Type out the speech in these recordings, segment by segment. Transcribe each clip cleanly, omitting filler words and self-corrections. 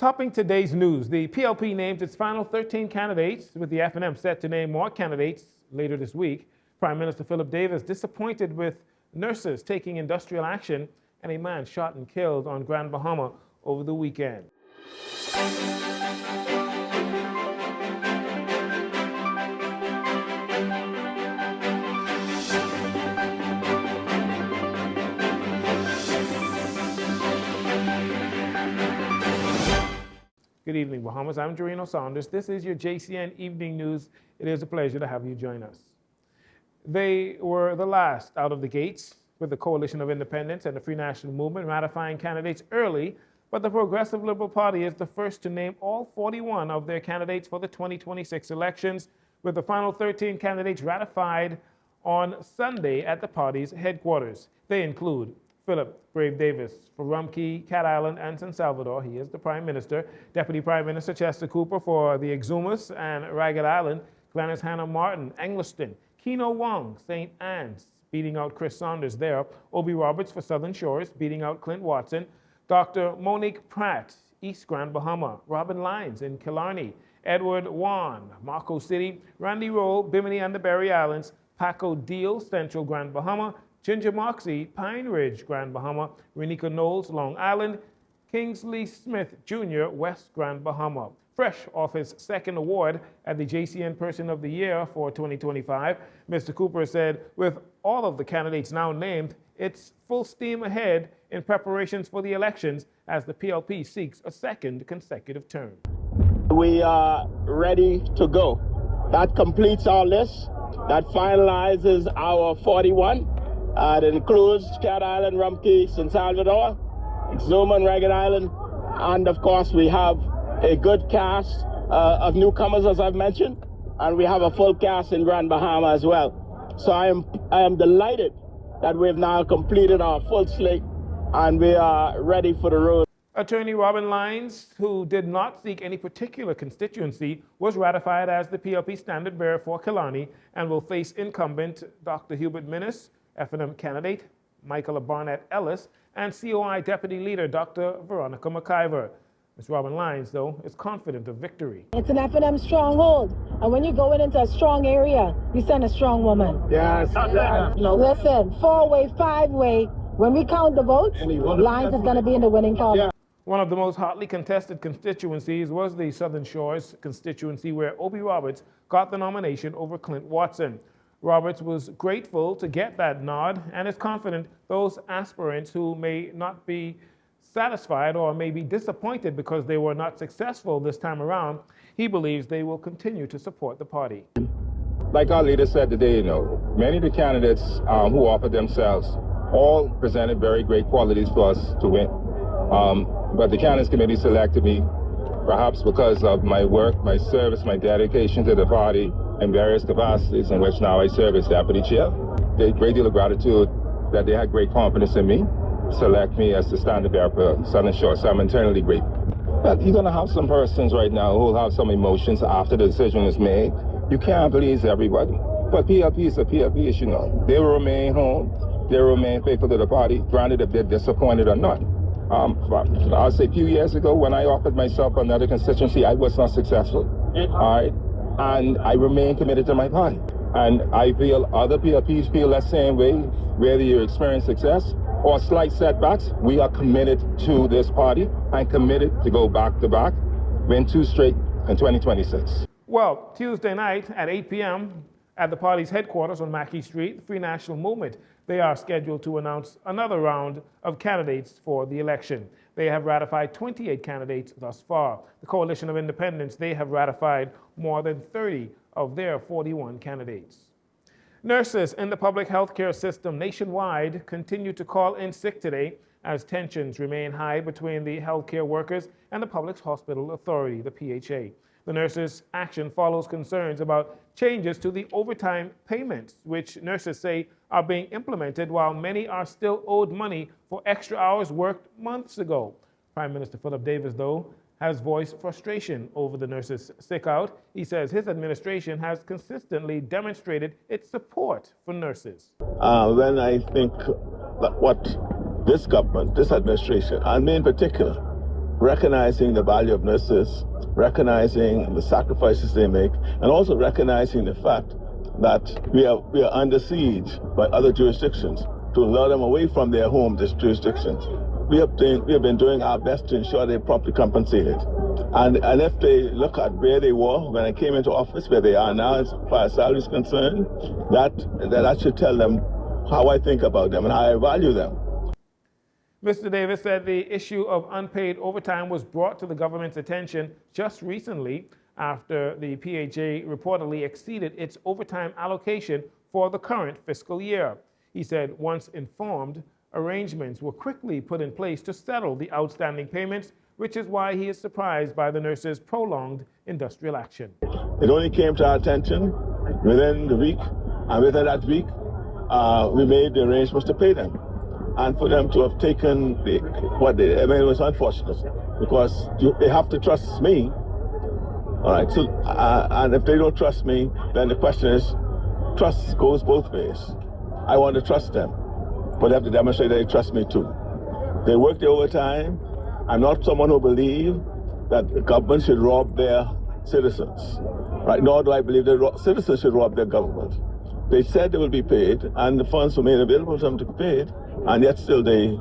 Topping today's news, the PLP names its final 13 candidates, with the F&M set to name more candidates later this week. Prime Minister Philip Davis disappointed with nurses taking industrial action and a man shot and killed on Grand Bahama over the weekend. Good evening, Bahamas. I'm Jarino Saunders. This is your JCN Evening News. It is a pleasure to have you join us. They were the last out of the gates, with the Coalition of Independents and the Free National Movement ratifying candidates early, but the Progressive Liberal Party is the first to name all 41 of their candidates for the 2026 elections, with the final 13 candidates ratified on Sunday at the party's headquarters. They include Philip Brave Davis for Rumpke, Cat Island, and San Salvador. He is the Prime Minister. Deputy Prime Minister Chester Cooper for the Exumas and Ragged Island. Gladys Hannah Martin, Engliston. Keno Wong, St. Anne's, beating out Chris Saunders there. Obi Roberts for Southern Shores, beating out Clint Watson. Dr. Monique Pratt, East Grand Bahama. Robin Lyons in Killarney. Edward Wan, Marco City. Randy Roll, Bimini and the Berry Islands. Paco Deal, Central Grand Bahama. Ginger Moxie, Pine Ridge, Grand Bahama. Renika Knowles, Long Island. Kingsley Smith Jr., West Grand Bahama. Fresh off his second award at the JCN Person of the Year for 2025, Mr. Cooper said, with all of the candidates now named, it's full steam ahead in preparations for the elections as the PLP seeks a second consecutive term. We are ready to go. That completes our list. That finalizes our 41. It includes Cat Island, Rumpke, San Salvador, Exuma and Ragged Island, and of course we have a good cast of newcomers, as I've mentioned, and we have a full cast in Grand Bahama as well. So I am delighted that we've now completed our full slate and we are ready for the road. Attorney Robin Lyons, who did not seek any particular constituency, was ratified as the PLP standard bearer for Killarney and will face incumbent Dr. Hubert Minnis, F&M candidate Michaela Barnett Ellis, and COI Deputy Leader Dr. Veronica McIver. Ms. Robin Lyons, though, is confident of victory. It's an F&M stronghold, and when you go into a strong area, you send a strong woman. Yes. Listen, 4-way, 5-way, when we count the votes, Lyons is going to be in the winning column. Yeah. One of the most hotly contested constituencies was the Southern Shores constituency, where Obi Roberts got the nomination over Clint Watson. Roberts was grateful to get that nod and is confident those aspirants who may not be satisfied or may be disappointed because they were not successful this time around, he believes they will continue to support the party. Like our leader said today, many of the candidates who offered themselves all presented very great qualities for us to win. But the candidates committee selected me, perhaps because of my work, my service, my dedication to the party in various capacities in which now I serve as deputy chair. They had a great deal of gratitude that they had great confidence in me, select me as the standard bearer for Southern Shore, so I'm internally grateful. But you're going to have some persons right now who will have some emotions after the decision is made. You can't please everybody. But PLP is a PLP issue, They will remain home. They will remain faithful to the party, granted if they're disappointed or not. I'll say a few years ago when I offered myself another constituency, I was not successful. All right. And I remain committed to my party. And I feel other PLPs feel that same way, whether you experience success or slight setbacks. We are committed to this party and committed to go back to back, win 2 straight in 2026. Well, Tuesday night at 8 p.m. at the party's headquarters on Mackey Street, the Free National Movement, they are scheduled to announce another round of candidates for the election. They have ratified 28 candidates thus far. The Coalition of Independents, they have ratified more than 30 of their 41 candidates. Nurses in the public health care system nationwide continue to call in sick today as tensions remain high between the healthcare workers and the Public Hospital Authority, the PHA. The nurses' action follows concerns about changes to the overtime payments, which nurses say are being implemented while many are still owed money for extra hours worked months ago. Prime Minister Philip Davis, though, has voiced frustration over the nurses' sick out. He says his administration has consistently demonstrated its support for nurses. When I think that what this government, this administration, and me in particular, recognizing the value of nurses, recognizing the sacrifices they make, and also recognizing the fact that we are under siege by other jurisdictions to lure them away from their home jurisdictions. We have been doing our best to ensure they're properly compensated. And if they look at where they were when I came into office, where they are now as far as salary is concerned, that should tell them how I think about them and how I value them. Mr. Davis said the issue of unpaid overtime was brought to the government's attention just recently after the PHA reportedly exceeded its overtime allocation for the current fiscal year. He said once informed, arrangements were quickly put in place to settle the outstanding payments, which is why he is surprised by the nurses' prolonged industrial action. It only came to our attention within the week, and within that week, we made the arrangements to pay them. And for them to have taken it was unfortunate, because they have to trust me. All right, so, and if they don't trust me, then the question is, trust goes both ways. I want to trust them, but they have to demonstrate that they trust me too. They work their overtime. I'm not someone who believes that the government should rob their citizens, right? Nor do I believe that citizens should rob their government. They said they will be paid, and the funds were made available for them to be paid, and yet still they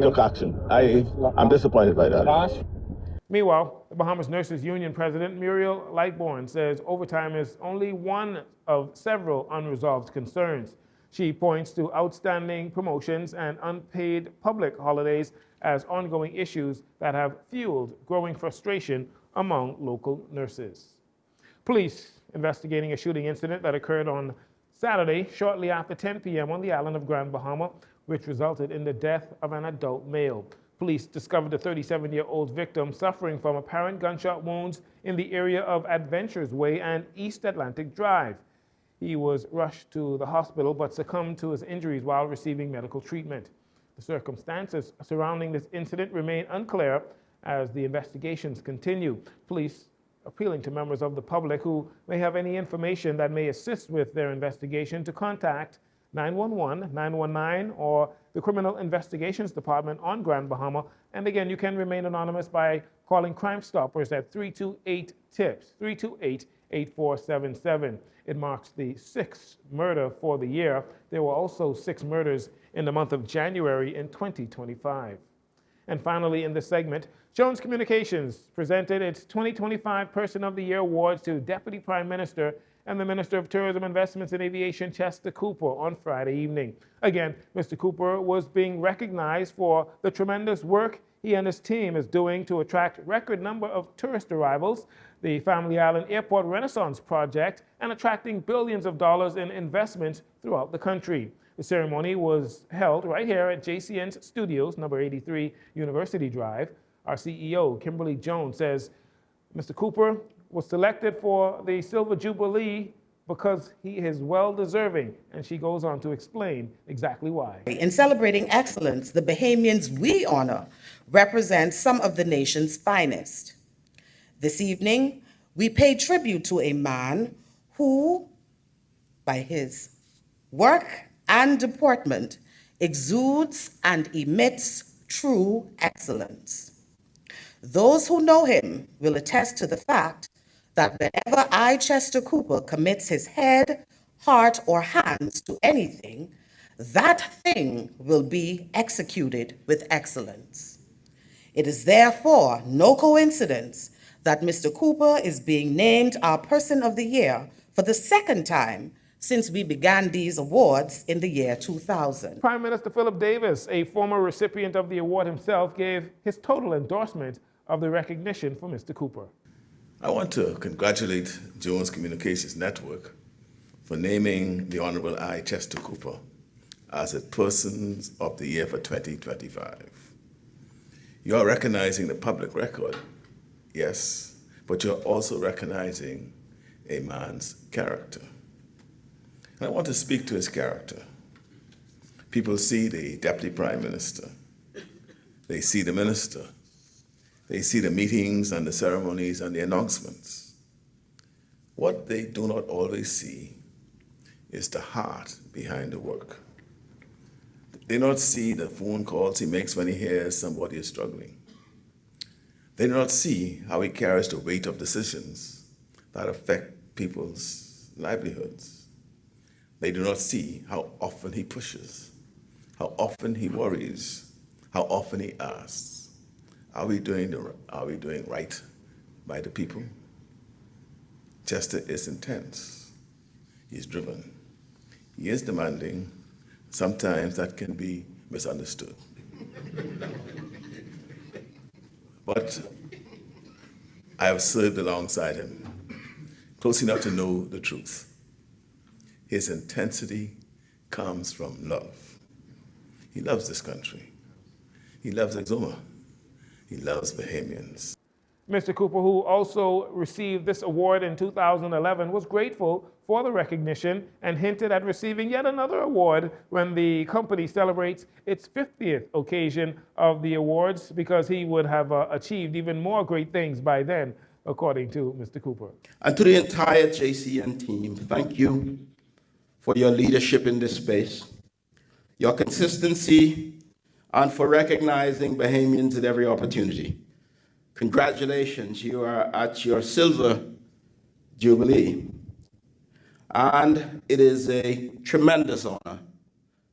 took action. I'm disappointed by that. Meanwhile, the Bahamas Nurses Union President Muriel Lightbourne says overtime is only one of several unresolved concerns. She points to outstanding promotions and unpaid public holidays as ongoing issues that have fueled growing frustration among local nurses. Police investigating a shooting incident that occurred on Saturday shortly after 10 p.m. on the island of Grand Bahama, which resulted in the death of an adult male. Police discovered the 37-year-old victim suffering from apparent gunshot wounds in the area of Adventures Way and East Atlantic Drive. He was rushed to the hospital but succumbed to his injuries while receiving medical treatment. The circumstances surrounding this incident remain unclear as the investigations continue. Police appealing to members of the public who may have any information that may assist with their investigation to contact 911, 919, or the Criminal Investigations Department on Grand Bahama. And again, you can remain anonymous by calling Crime Stoppers at 328-TIPS, 328-8477. It marks the 6th murder for the year. There were also 6 murders in the month of January in 2025. And finally, in this segment, Jones Communications presented its 2025 Person of the Year awards to Deputy Prime Minister and the Minister of Tourism, Investments and Aviation, Chester Cooper, on Friday evening. Again, Mr. Cooper was being recognized for the tremendous work he and his team is doing to attract record number of tourist arrivals, the Family Island Airport Renaissance Project, and attracting billions of dollars in investments throughout the country. The ceremony was held right here at JCN's Studios, number 83 University Drive. Our CEO, Kimberly Jones, says Mr. Cooper was selected for the Silver Jubilee because he is well-deserving, and she goes on to explain exactly why. In celebrating excellence, the Bahamians we honor represent some of the nation's finest. This evening, we pay tribute to a man who, by his work and deportment, exudes and emits true excellence. Those who know him will attest to the fact that whenever I, Chester Cooper, commits his head, heart, or hands to anything, that thing will be executed with excellence. It is therefore no coincidence that Mr. Cooper is being named our Person of the Year for the second time since we began these awards in the year 2000. Prime Minister Philip Davis, a former recipient of the award himself, gave his total endorsement of the recognition for Mr. Cooper. I want to congratulate Jones Communications Network for naming the Honorable I, Chester Cooper, as a Person of the Year for 2025. You are recognizing the public record, yes, but you're also recognizing a man's character. And I want to speak to his character. People see the Deputy Prime Minister, they see the Minister, they see the meetings and the ceremonies and the announcements. What they do not always see is the heart behind the work. They not see the phone calls he makes when he hears somebody is struggling. They do not see how he carries the weight of decisions that affect people's livelihoods. They do not see how often he pushes, how often he worries, how often he asks, are we doing right by the people? Chester is intense. He's driven. He is demanding. Sometimes that can be misunderstood. But I have served alongside him, close enough to know the truth. His intensity comes from love. He loves this country. He loves Exuma. He loves Bahamians. Mr. Cooper, who also received this award in 2011, was grateful for the recognition and hinted at receiving yet another award when the company celebrates its 50th occasion of the awards, because he would have achieved even more great things by then, according to Mr. Cooper. And to the entire JCN team, thank you for your leadership in this space, your consistency, and for recognizing Bahamians at every opportunity. Congratulations, you are at your silver jubilee. And it is a tremendous honor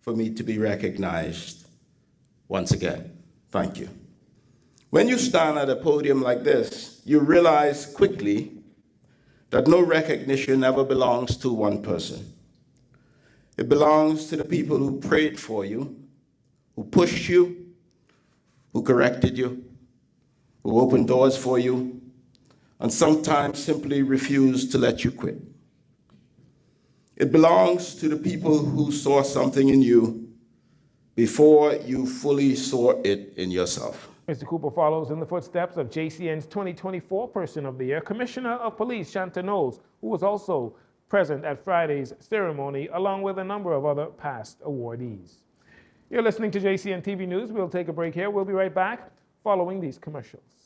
for me to be recognized once again. Thank you. When you stand at a podium like this, you realize quickly that no recognition ever belongs to one person. It belongs to the people who prayed for you, who pushed you, who corrected you, who opened doors for you, and sometimes simply refused to let you quit. It belongs to the people who saw something in you before you fully saw it in yourself. Mr. Cooper follows in the footsteps of JCN's 2024 Person of the Year, Commissioner of Police Shanta Knowles, who was also present at Friday's ceremony, along with a number of other past awardees. You're listening to JCN TV News. We'll take a break here. We'll be right back following these commercials.